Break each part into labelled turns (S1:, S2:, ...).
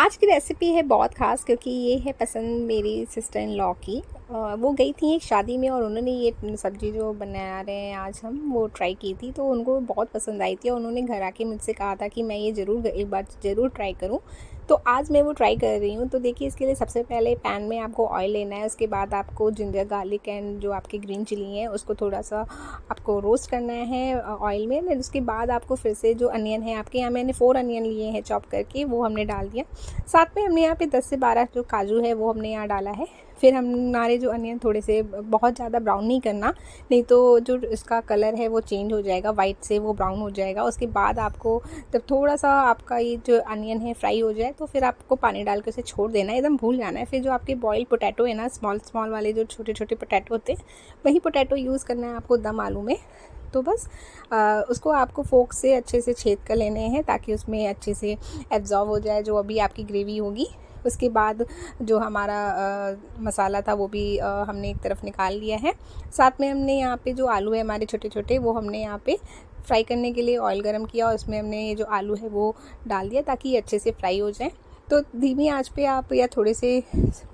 S1: आज की रेसिपी है बहुत ख़ास क्योंकि ये है पसंद मेरी सिस्टर इन लॉ की। वो गई थी एक शादी में और उन्होंने ये सब्ज़ी जो बना रहे हैं आज हम वो ट्राई की थी, तो उनको बहुत पसंद आई थी और उन्होंने घर आके मुझसे कहा था कि मैं ये ज़रूर एक बार ज़रूर ट्राई करूँ। तो आज मैं वो ट्राई कर रही हूँ। तो देखिए, इसके लिए सबसे पहले पैन में आपको ऑयल लेना है। उसके बाद आपको जिंजर गार्लिक एंड जो आपकी ग्रीन चिली है उसको थोड़ा सा आपको रोस्ट करना है ऑयल में। फिर उसके बाद आपको फिर से जो अनियन है, आपके यहाँ मैंने 4 अनियन लिए हैं चॉप करके, वो हमने डाल दिया। साथ में हमने यहाँ पे 10 से 12 जो काजू है वो हमने यहाँ डाला है। फिर हमारे जो अनियन थोड़े से बहुत ज़्यादा ब्राउन नहीं करना, नहीं तो जो इसका कलर है वो चेंज हो जाएगा, वाइट से वो ब्राउन हो जाएगा। उसके बाद आपको जब थोड़ा सा आपका ये जो अनियन है फ्राई हो जाए तो फिर आपको पानी डाल के उसे छोड़ देना है, एकदम भूल जाना है। फिर जो आपके बॉइल्ड पोटैटो है ना, स्मॉल स्मॉल वाले जो छोटे छोटे पोटैटो होते हैं, वही पोटैटो यूज़ करना है आपको दम आलू में। तो बस उसको आपको फोक से अच्छे से छेद कर लेने हैं ताकि उसमें अच्छे से एब्जॉर्ब हो जाए जो अभी आपकी ग्रेवी होगी। उसके बाद जो हमारा मसाला था वो भी हमने एक तरफ निकाल लिया है। साथ में हमने यहाँ पे जो आलू है हमारे छोटे छोटे, वो हमने यहाँ पे फ्राई करने के लिए ऑयल गरम किया और उसमें हमने ये जो आलू है वो डाल दिया ताकि ये अच्छे से फ्राई हो जाए। तो धीमी आंच पे आप या थोड़े से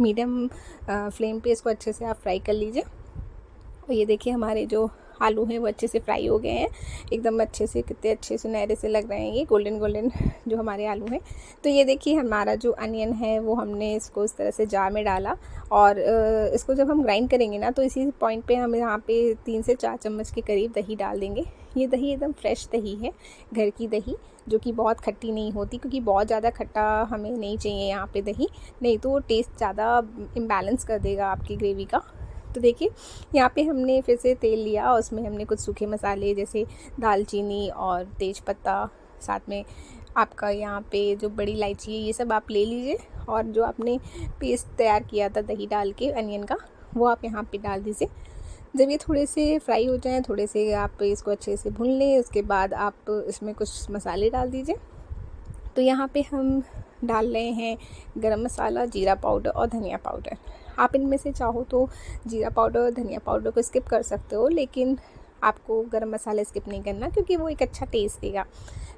S1: मीडियम फ्लेम पे इसको अच्छे से आप फ्राई कर लीजिए। और ये देखिए, हमारे जो आलू हैं वो अच्छे से फ्राई हो गए हैं, एकदम अच्छे से, कितने अच्छे सुनहरे से लग रहे हैं, ये गोल्डन गोल्डन जो हमारे आलू हैं। तो ये देखिए, हमारा जो अनियन है वो हमने इसको इस तरह से जार में डाला और इसको जब हम ग्राइंड करेंगे ना तो इसी पॉइंट पे हम यहाँ पे 3 से 4 चम्मच के करीब दही डाल देंगे। ये दही एकदम फ्रेश दही है, घर की दही, जो कि बहुत खट्टी नहीं होती, क्योंकि बहुत ज़्यादा खट्टा हमें नहीं चाहिए यहाँ पे दही, नहीं तो वो टेस्ट ज़्यादा इम्बैलेंस कर देगा आपकी ग्रेवी का। तो देखिए, यहाँ पे हमने फिर से तेल लिया और उसमें हमने कुछ सूखे मसाले जैसे दालचीनी और तेज़पत्ता, साथ में आपका यहाँ पे जो बड़ी इलायची है, ये सब आप ले लीजिए। और जो आपने पेस्ट तैयार किया था दही डाल के अनियन का, वो आप यहाँ पे डाल दीजिए। जब ये थोड़े से फ्राई हो जाएँ, थोड़े से आप इसको अच्छे से भून लें, उसके बाद आप इसमें कुछ मसाले डाल दीजिए। तो यहाँ पे हम डाल रहे हैं गरम मसाला, जीरा पाउडर और धनिया पाउडर। आप इनमें से चाहो तो जीरा पाउडर और धनिया पाउडर को स्किप कर सकते हो, लेकिन आपको गरम मसाला स्किप नहीं करना क्योंकि वो एक अच्छा टेस्ट देगा।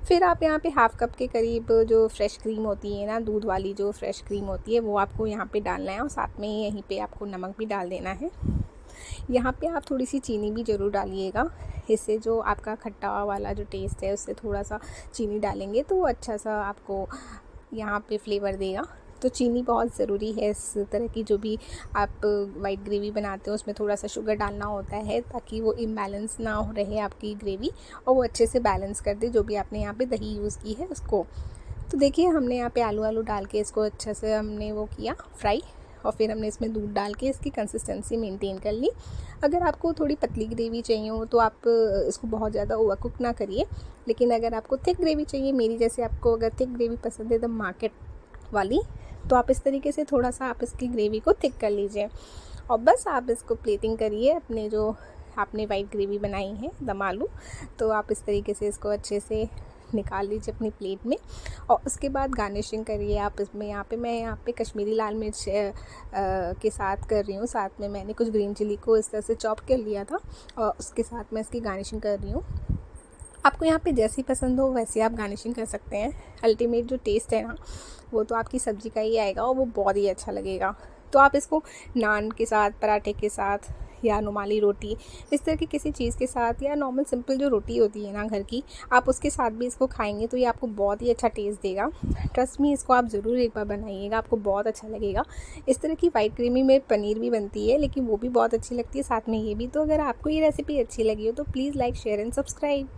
S1: फिर आप यहाँ पे हाफ़ कप के करीब जो फ्रेश क्रीम होती है ना, दूध वाली जो फ्रेश क्रीम होती है, वो आपको यहाँ पे डालना है और साथ में यहीं पे आपको नमक भी डाल देना है। यहाँ पे आप थोड़ी सी चीनी भी ज़रूर डालिएगा, इससे जो आपका खट्टा वाला जो टेस्ट है उससे थोड़ा सा चीनी डालेंगे तो अच्छा सा आपको यहाँ पे फ्लेवर देगा। तो चीनी बहुत ज़रूरी है इस तरह की जो भी आप वाइट ग्रेवी बनाते हो, उसमें थोड़ा सा शुगर डालना होता है ताकि वो इम्बैलेंस ना हो रहे आपकी ग्रेवी और वो अच्छे से बैलेंस कर दे जो भी आपने यहाँ पे दही यूज़ की है उसको। तो देखिए, हमने यहाँ पे आलू डाल के इसको अच्छा से हमने वो किया फ्राई, और फिर हमने इसमें दूध डाल के इसकी कंसिस्टेंसी मेंटेन कर ली। अगर आपको थोड़ी पतली ग्रेवी चाहिए हो तो आप इसको बहुत ज़्यादा ओवर कुक ना करिए, लेकिन अगर आपको थिक ग्रेवी चाहिए, मेरी जैसे आपको अगर थिक ग्रेवी पसंद है, द मार्केट वाली, तो आप इस तरीके से थोड़ा सा आप इसकी ग्रेवी को थिक कर लीजिए। और बस आप इसको प्लेटिंग करिए अपने जो आपने वाइट ग्रेवी बनाई है दम आलू, तो आप इस तरीके से इसको अच्छे से निकाल लीजिए अपनी प्लेट में। और उसके बाद गार्निशिंग करिए आप इसमें। मैं यहाँ पे कश्मीरी लाल मिर्च के साथ कर रही हूँ, साथ में मैंने कुछ ग्रीन चिली को इस तरह से चॉप कर लिया था और उसके साथ मैं इसकी गार्निशिंग कर रही हूँ। आपको यहाँ पे जैसी पसंद हो वैसे आप गार्निशिंग कर सकते हैं। अल्टीमेट जो टेस्ट है ना, वो तो आपकी सब्ज़ी का ही आएगा और वो बहुत ही अच्छा लगेगा। तो आप इसको नान के साथ, पराठे के साथ या रुमाली रोटी, इस तरह की किसी चीज़ के साथ, या नॉर्मल सिंपल जो रोटी होती है ना घर की, आप उसके साथ भी इसको खाएंगे तो ये आपको बहुत ही अच्छा टेस्ट देगा। ट्रस्ट मी, इसको आप ज़रूर एक बार बनाइएगा, आपको बहुत अच्छा लगेगा। इस तरह की वाइट क्रीमी में पनीर भी बनती है, लेकिन वो भी बहुत अच्छी लगती है, साथ में ये भी। तो अगर आपको ये रेसिपी अच्छी लगी हो तो please like, share and subscribe.